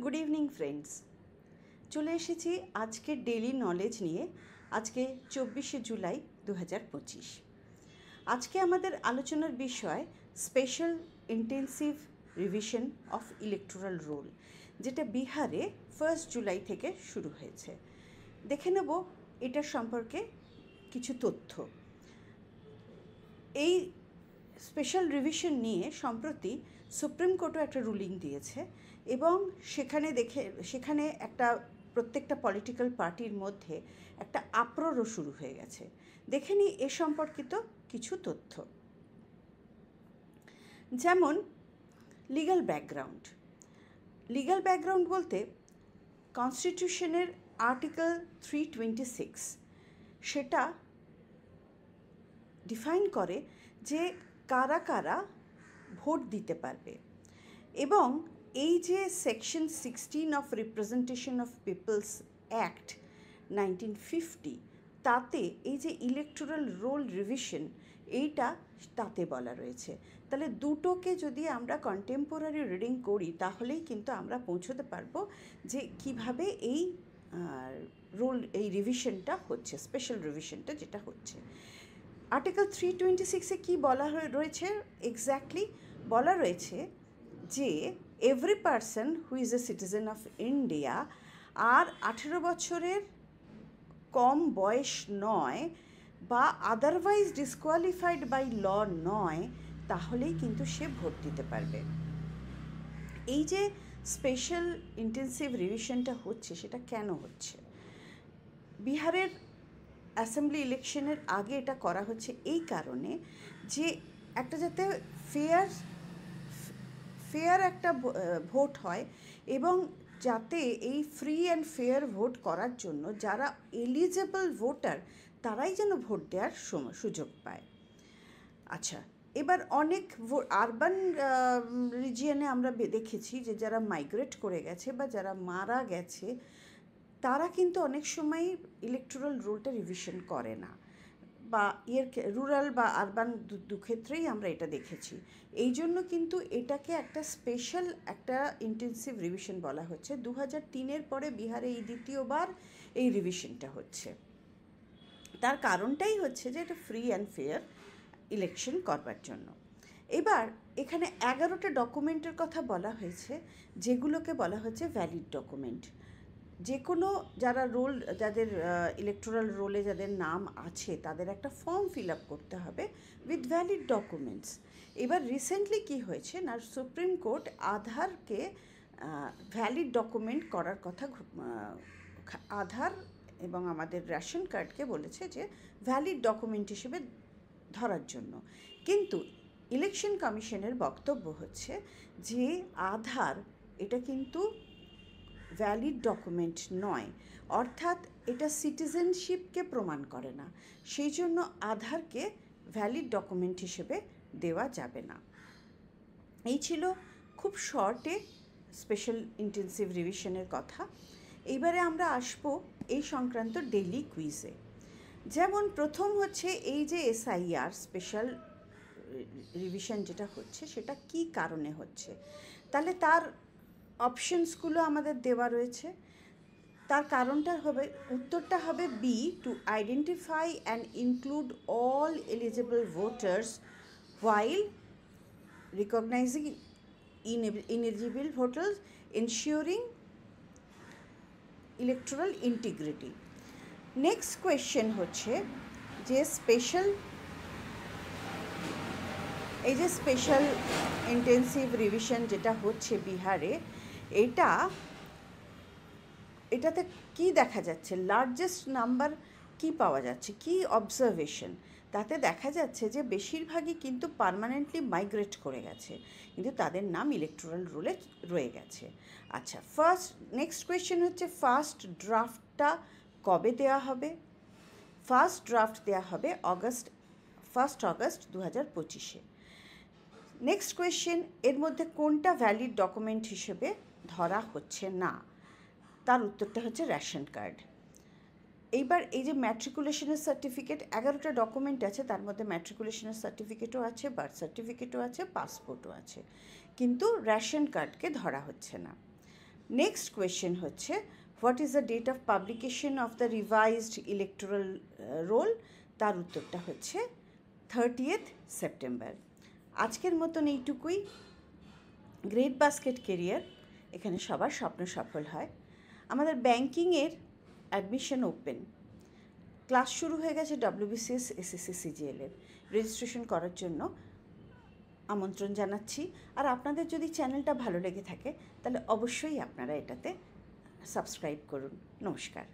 Good evening friends, চলে এসেছি আজকের ডেইলি নলেজ নিয়ে। আজকে 24শে জুলাই 2025। আজকে আমাদের আলোচনার বিষয় special intensive revision of electoral role, যেটা বিহারে 1 জুলাই থেকে শুরু হয়েছে। দেখে নেব এটার সম্পর্কে কিছু তথ্য। এই স্পেশাল রিভিশন নিয়ে সম্প্রতি সুপ্রিম কোর্টও একটা রুলিং দিয়েছে এবং সেখানে একটা প্রত্যেকটা পলিটিক্যাল পার্টির মধ্যে একটা আপ্রোরও শুরু হয়ে গেছে। দেখে নিই এ সম্পর্কিত কিছু তথ্য। যেমন লিগ্যাল ব্যাকগ্রাউন্ড বলতে কনস্টিটিউশনের আর্টিকেল 326 সেটা ডিফাইন করে যে কারা কারা ভোট দিতে পারবে, এবং এই যে section 16 of representation of peoples act 1950, তাতে এই যে ইলেকটোরাল রোল রিভিশন এইটা তাতে বলা রয়েছে। তাহলে দুটোকে যদি আমরা কন্টেম্পোরারি রিডিং করি তাহলেই কিন্তু আমরা পৌঁছতে পারবো যে কিভাবে এই রিভিশনটা হচ্ছে, স্পেশাল রিভিশনটা যেটা হচ্ছে। আর্টিকেল 326-এ কী বলা রয়েছে এক্স্যাক্টলি? বলা রয়েছে যে every person who is a citizen of India আর 18 বছরের কম বয়স নয় বা আদারওয়াইজ ডিসকোয়ালিফাইড বাই ল নয়, তাহলেই কিন্তু সে ভোট দিতে পারবে। এই যে স্পেশাল ইন্টেন্সিভ রিভিশনটা হচ্ছে সেটা কেন হচ্ছে? বিহারের অ্যাসেম্বলি ইলেকশনের আগে এটা করা হচ্ছে এই কারণে যে একটা যাতে ফেয়ার একটা ভোট হয়, এবং যাতে এই ফ্রি অ্যান্ড ফেয়ার ভোট করার জন্য যারা এলিজেবল ভোটার তারাই যেন ভোট দেওয়ার সুযোগ পায়। আচ্ছা, এবার অনেক আরবান রিজিয়নে আমরা দেখেছি যে যারা মাইগ্রেট করে গেছে বা যারা মারা গেছে তারা কিন্তু অনেক সময় ইলেকটোরাল রোলটা রিভিশন করে না, বা রুরাল বা আরবান দুক্ষেত্রেই আমরা এটা দেখেছি। এই জন্য কিন্তু এটাকে একটা স্পেশাল একটা ইন্টেন্সিভ রিভিশন বলা হচ্ছে। 2003-এর পরে বিহারে এই দ্বিতীয়বার এই রিভিশনটা হচ্ছে। তার কারণটাই হচ্ছে যে এটা ফ্রি অ্যান্ড ফেয়ার ইলেকশন করবার জন্য। এবার এখানে 11টা ডকুমেন্টের কথা বলা হয়েছে, যেগুলোকে বলা হচ্ছে ভ্যালিড ডকুমেন্ট। যে কোনো যাদের ইলেকটোরাল রোলে যাদের নাম আছে তাদের একটা ফর্ম ফিল আপ করতে হবে উইথ ভ্যালিড ডকুমেন্টস। এবার রিসেন্টলি কি হয়েছে না, সুপ্রিম কোর্ট আধারকে ভ্যালিড ডকুমেন্ট করার কথা, আধার এবং আমাদের রেশন কার্ডকে বলেছে যে ভ্যালিড ডকুমেন্ট হিসেবে ধরার জন্য। কিন্তু ইলেকশন কমিশনের বক্তব্য হচ্ছে যে আধার এটা কিন্তু ভ্যালিড ডকুমেন্ট নয়, অর্থাৎ এটা সিটিজেনশিপকে প্রমাণ করে না, সেই জন্য আধারকে ভ্যালিড ডকুমেন্ট হিসেবে দেওয়া যাবে না। এই ছিল খুব শর্টে স্পেশাল ইন্টেন্সিভ রিভিশনের কথা। এইবারে আমরা আসবো এই সংক্রান্ত ডেইলি কুইজে। যেমন প্রথম হচ্ছে এই যে এসআইআর স্পেশাল রিভিশন যেটা হচ্ছে সেটা কি কারণে হচ্ছে, তাহলে তার অপশনসগুলো আমাদের দেওয়া রয়েছে। তার কারণটা হবে, উত্তরটা হবে B, to identify and include all eligible voters while recognizing ineligible voters, ensuring electoral integrity. Next question হচ্ছে যে এই যে স্পেশাল ইন্টেন্সিভ রিভিশন যেটা হচ্ছে বিহারে, এটাতে কি দেখা যাচ্ছে, লার্জেস্ট নাম্বার কি পাওয়া যাচ্ছে, কি অবজারভেশন? তাতে দেখা যাচ্ছে যে বেশিরভাগই কিন্তু পার্মানেন্টলি মাইগ্রেট করে গেছে, কিন্তু তাদের নাম ইলেকটোরাল রোলে রয়ে গেছে। আচ্ছা, নেক্সট কোয়েশ্চেন হচ্ছে ফার্স্ট ড্রাফটটা কবে দেওয়া হবে? ফার্স্ট ড্রাফট দেওয়া হবে 1 অগস্ট 2025-এ। নেক্সট কোয়েশ্চেন, এর মধ্যে কোনটা ভ্যালিড ডকুমেন্ট হিসেবে ধরা হচ্ছে না? তার উত্তরটা হচ্ছে রেশন কার্ড। এইবার এই যে ম্যাট্রিকুলেশনের সার্টিফিকেট, 11টা ডকুমেন্ট আছে, তার মধ্যে ম্যাট্রিকুলেশনের সার্টিফিকেটও আছে, বার্থ সার্টিফিকেটও আছে, পাসপোর্টও আছে, কিন্তু রেশন কার্ডকে ধরা হচ্ছে না। নেক্সট কোয়েশ্চেন হচ্ছে, what is the date of publication of the revised electoral roll? তার উত্তরটা হচ্ছে 30th সেপ্টেম্বর। আজকের মতন এইটুকুই। গ্রেট বাস্কেট কেরিয়ার, এখানে সবার স্বপ্ন সফল হয়। আমাদের ব্যাংকিংয়ের অ্যাডমিশন ওপেন, ক্লাস শুরু হয়ে গেছে WBCS SSC CGL-এর। রেজিস্ট্রেশন করার জন্য আমন্ত্রণ জানাচ্ছি। আর আপনাদের যদি চ্যানেলটা ভালো লেগে থাকে তাহলে অবশ্যই আপনারা এটাতে সাবস্ক্রাইব করুন। নমস্কার।